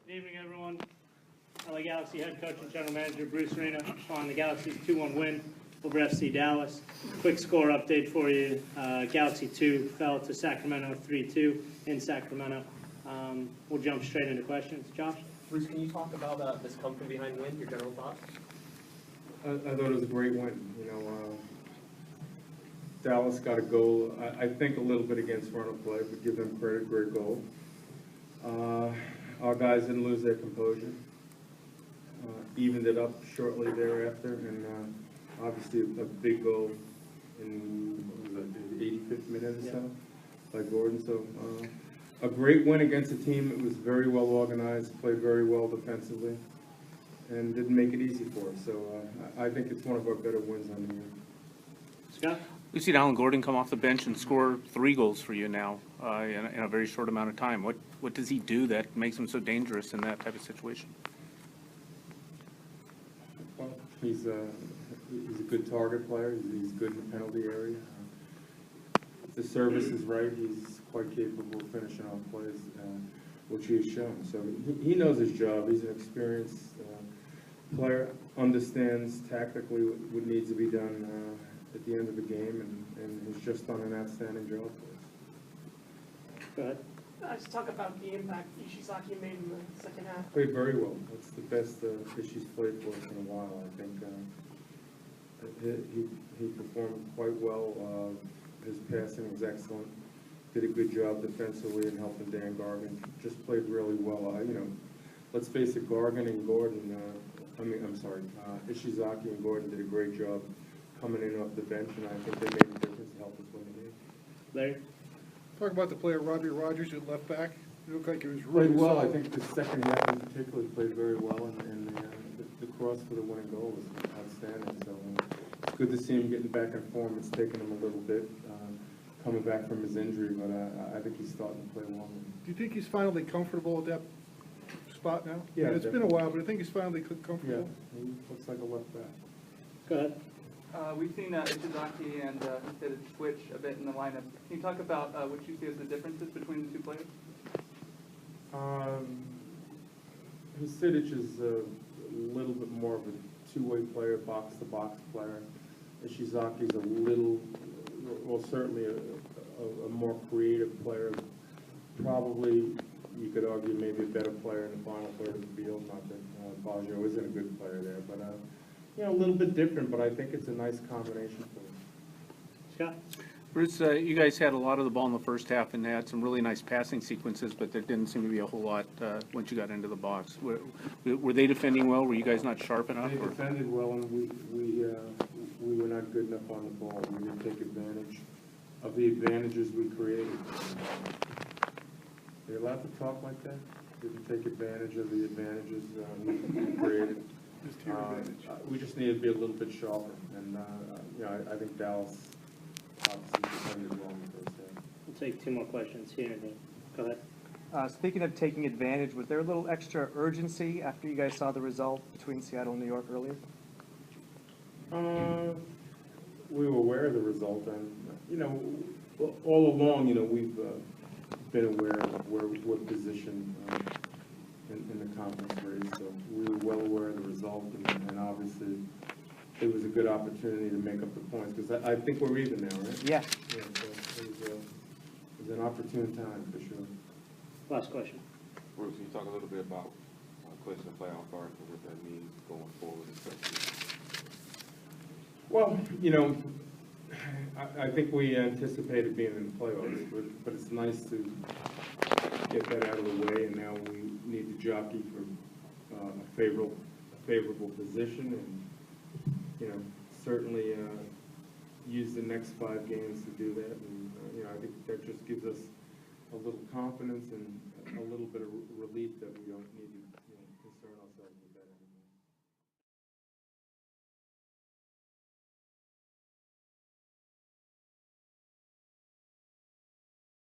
Good evening, everyone. LA Galaxy head coach and general manager Bruce Arena on the Galaxy's 2-1 win over FC Dallas. Quick score update for you. Galaxy 2 fell to Sacramento 3-2 in Sacramento. We'll jump straight into questions. Josh? Bruce, can you talk about this come from behind win, your general thoughts? I thought it was a great win. Dallas got a goal, I think a little bit against run of play, but give them credit, great goal. Our guys didn't lose their composure. Evened it up shortly thereafter, and obviously a big goal in, what was that, the 85th minute or so by Gordon. So a great win against a team that was very well organized, played very well defensively, and didn't make it easy for us. So I think it's one of our better wins on the year. Scott? We've seen Alan Gordon come off the bench and score 3 goals for you now in a very short amount of time. What does he do that makes him so dangerous in that type of situation? Well, he's a good target player. He's good in the penalty area. If the service is right, he's quite capable of finishing off plays, which he has shown. So he knows his job. He's an experienced player, understands tactically what needs to be done at the end of the game, and he's just done an outstanding job for us. Go ahead. Let's talk about the impact Ishizaki made in the second half. Played very well. That's the best she's played for us in a while. I think he performed quite well. His passing was excellent. Did a good job defensively and helping Dan Gargan. Just played really well. Let's face it, Gargan and Gordon. Ishizaki and Gordon did a great job coming in off the bench, and I think they made a difference to help us win the game. Larry? Talk about the player Robbie Rogers at left back. It looked like it was really Played well. I solid. think the second half in particular played very well, and the cross for the winning goal was outstanding. So it's good to see him getting back in form. It's taken him a little bit coming back from his injury, but I think he's starting to play well. Do you think he's finally comfortable at that spot now? Yeah, It's been a while, but I think he's finally Yeah, comfortable. he looks like a left back. Go ahead. We've seen Ishizaki and Hasidic switch a bit in the lineup. Can you talk about what you see as the differences between the two players? Hasidic is a little bit more of a two-way player, box-to-box player. Ishizaki's a little, well, certainly a more creative player. Probably, you could argue, maybe a better player in the final third of the field. Not that Baggio isn't a good player there, but a little bit different. But I think it's a nice combination for him. Scott? Bruce, you guys had a lot of the ball in the first half and had some really nice passing sequences, but there didn't seem to be a whole lot once you got into the box. Were they defending well? Were you guys not sharp enough? They defended well, and we were not good enough on the ball. We didn't take advantage of the advantages we created. You're allowed to talk like that? Didn't take advantage of the advantages we created. Just to your advantage. We just need to be a little bit sharper, and I think Dallas obviously defended well in the first half. We'll take 2 more questions here. Go ahead. Speaking of taking advantage, was there a little extra urgency after you guys saw the result between Seattle and New York earlier? We were aware of the result, and all along, we've been aware of where we're positioned in the conference race. So we were well aware of the result, and obviously it was a good opportunity to make up the points because I think we're even now, right? Yeah. Yeah. So it was an opportune time for sure. Last question. Bruce, can you talk a little bit about clinching the playoff berth and what that means going forward, especially? Well, I think we anticipated being in the playoffs, but it's nice to get that out of the way, and now we need to jockey for a favorable position, and certainly use the next 5 games to do that. And I think that just gives us a little confidence and a little bit of relief that we don't need to concern ourselves with that.